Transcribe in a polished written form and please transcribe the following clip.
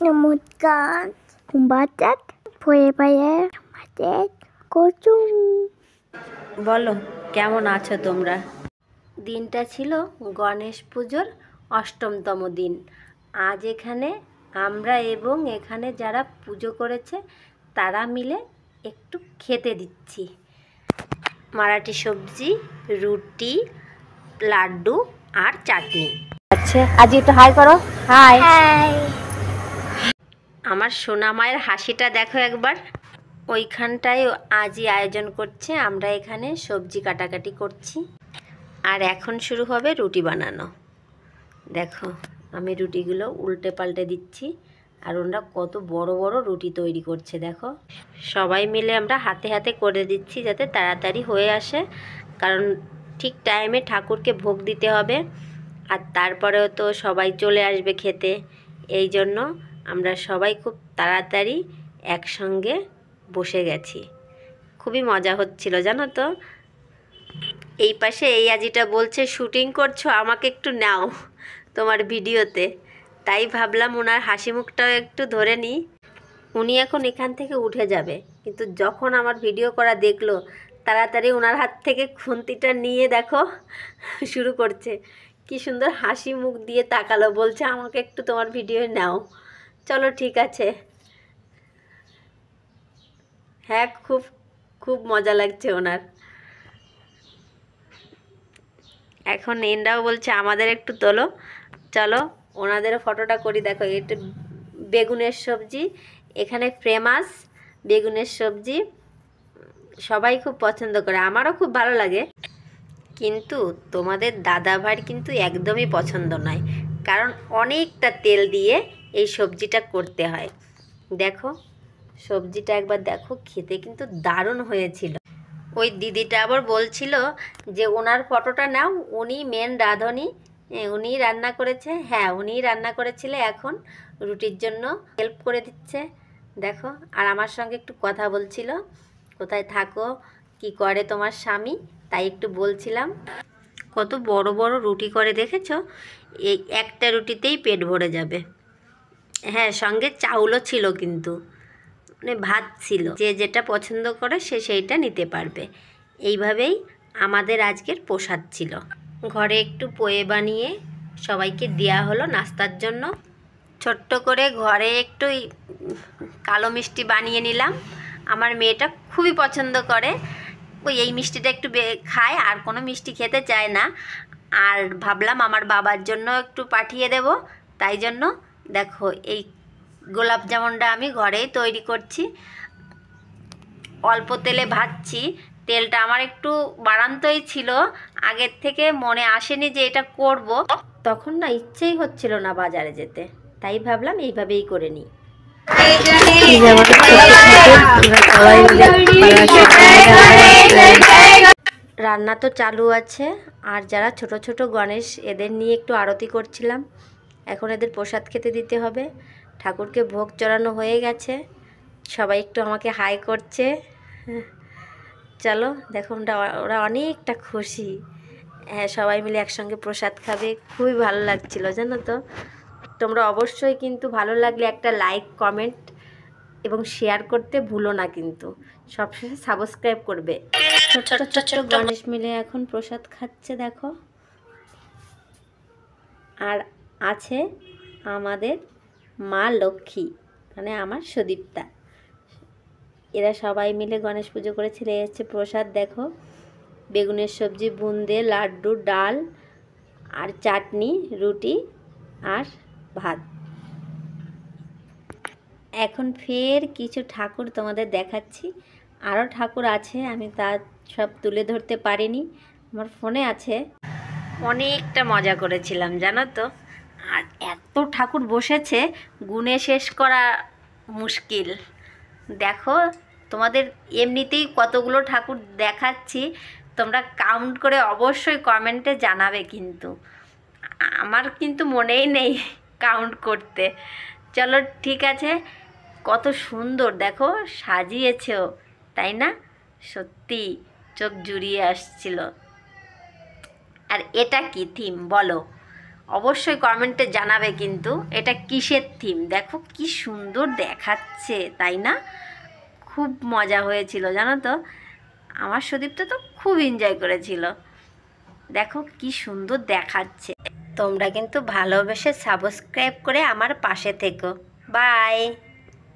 নমস্কার বাজার ভয়ে ভয়ে আমাদের কুসুম। বলো কেমন আছো তোমরা? দিনটা ছিল গণেশ পুজোর অষ্টমতম দিন। আজ এখানে আমরা এবং এখানে যারা পুজো করেছে তারা মিলে একটু খেতে দিচ্ছি। মারাঠি সবজি, রুটি, লাড্ডু আর চাটনি। আচ্ছা, আজ একটু হাই করো। হাই। আমার সোনা মায়ের হাসিটা দেখো একবার। ওইখানটায় আজই আয়োজন করছে, আমরা এখানে সবজি কাটাকাটি করছি। আর এখন শুরু হবে রুটি বানানো। দেখো আমি রুটিগুলো উল্টে পাল্টে দিচ্ছি, আর ওরা কত বড় বড় রুটি তৈরি করছে দেখো। সবাই মিলে আমরা হাতে হাতে করে দিচ্ছি যাতে তাড়াতাড়ি হয়ে আসে, কারণ ঠিক টাইমে ঠাকুরকে ভোগ দিতে হবে, আর তারপরেও তো সবাই চলে আসবে খেতে। এই জন্য আমরা সবাই খুব তাড়াতাড়ি একসঙ্গে বসে গেছি। খুবই মজা হচ্ছিল জানো তো। এই পাশে এই আজিটা বলছে শুটিং করছো, আমাকে একটু নাও তোমার ভিডিওতে। তাই ভাবলাম ওনার হাসি মুখটাও একটু ধরে নিই। উনি এখন এখান থেকে উঠে যাবে, কিন্তু যখন আমার ভিডিও করা দেখলো তাড়াতাড়ি ওনার হাত থেকে খুন্তিটা নিয়ে দেখো শুরু করছে। কি সুন্দর হাসি মুখ দিয়ে তাকালো, বলছে আমাকে একটু তোমার ভিডিও নাও। চলো ঠিক আছে। হ্যাঁ, খুব খুব মজা লাগছে ওনার। এখন এনরাও বলছে আমাদের একটু তোলো। চলো ওনাদেরও ফটোটা করি। দেখো এটা বেগুনের সবজি, এখানে ফেমাস বেগুনের সবজি সবাই খুব পছন্দ করে, আমারও খুব ভালো লাগে। কিন্তু তোমাদের দাদাভাইয়ের কিন্তু একদমই পছন্দ নয়, কারণ অনেকটা তেল দিয়ে এই সবজিটা করতে হয়। দেখো সবজিটা একবার দেখো, খেতে কিন্তু দারুণ হয়েছিল। ওই দিদিটা আবার বলছিল যে ওনার ফটোটা নাও, উনি মেন রাঁধুনি, উনিই রান্না করেছে। হ্যাঁ, উনিই রান্না করেছিল, এখন রুটির জন্য হেল্প করে দিচ্ছে দেখো। আর আমার সঙ্গে একটু কথা বলছিল, কোথায় থাকো, কি করে তোমার স্বামী, তাই একটু বলছিলাম। কত বড় বড় রুটি করে দেখেছো, এই একটা রুটিতেই পেট ভরে যাবে। হ্যাঁ, সঙ্গে চাউলও ছিল, কিন্তু মানে ভাত ছিল, যে যেটা পছন্দ করে সে সেইটা নিতে পারবে। এইভাবেই আমাদের আজকের প্রসাদ ছিল। ঘরে একটু পোয়ে বানিয়ে সবাইকে দেয়া হলো নাস্তার জন্য। ছোট্ট করে ঘরে একটু কালো মিষ্টি বানিয়ে নিলাম। আমার মেয়েটা খুবই পছন্দ করে, ওই এই মিষ্টিটা একটু খায়, আর কোনো মিষ্টি খেতে চায় না। আর ভাবলাম আমার বাবার জন্য একটু পাঠিয়ে দেব, তাই জন্য দেখো এই গোলাপ জামুনটা আমি ঘরেই তৈরি করছি। অল্প তেলে ভাজছি, তেলটা আমার একটু বাড়ান্তই ছিল, আগের থেকে মনে আসেনি যে এটা করব, তখন না ইচ্ছেই হচ্ছিল না বাজারে যেতে, তাই ভাবলাম এইভাবেই করে নিই। রান্না তো চালু আছে, আর যারা ছোট ছোট গণেশ এদের নিয়ে একটু আরতি করছিলাম। এখন এদের প্রসাদ খেতে দিতে হবে। ঠাকুরকে ভোগ চড়ানো হয়ে গেছে, সবাই একটু আমাকে হাই করছে। চলো দেখো ওরা অনেকটা খুশি। হ্যাঁ, সবাই মিলে একসঙ্গে প্রসাদ খাবে, খুবই ভালো লাগছিল জানো তো। তোমরা অবশ্যই কিন্তু ভালো লাগলে একটা লাইক, কমেন্ট এবং শেয়ার করতে ভুলো না, কিন্তু সবশেষে সাবস্ক্রাইব করবে। ছোট্ট ছোট্ট গণেশ মিলে এখন প্রসাদ খাচ্ছে দেখো। আর আছে আমাদের মা লক্ষ্মী, মানে আমার সুদীপ্তা। এরা সবাই মিলে গণেশ পুজো করেছিল। এই হচ্ছে প্রসাদ দেখো, বেগুনের সবজি, বুন্দে, লাড্ডু, ডাল আর চাটনি, রুটি আর ভাত। এখন ফের কিছু ঠাকুর তোমাদের দেখাচ্ছি। আরও ঠাকুর আছে, আমি তা সব তুলে ধরতে পারিনি, আমার ফোনে আছে। অনেকটা মজা করেছিলাম জানো তো। আর এত ঠাকুর বসেছে, গুনে শেষ করা মুশকিল। দেখো তোমাদের এমনিতেই কতগুলো ঠাকুর দেখাচ্ছি, তোমরা কাউন্ট করে অবশ্যই কমেন্টে জানাবে, কিন্তু আমার কিন্তু মনেই নেই কাউন্ট করতে। চলো ঠিক আছে। কত সুন্দর দেখো সাজিয়েছেও, তাই না? সত্যি চোখ জুড়িয়ে আসছিল। আর এটা কি থিম বলো, অবশ্যই কমেন্টে জানাবে কিন্তু এটা কিসের থিম। দেখো কি সুন্দর দেখাচ্ছে, তাই না? খুব মজা হয়েছিল জানো তো, আমার সুদীপ্ত তো খুব এনজয় করেছিল। দেখো কি সুন্দর দেখাচ্ছে। তোমরা কিন্তু ভালোবেসে সাবস্ক্রাইব করে আমার পাশে থেকো। বাই।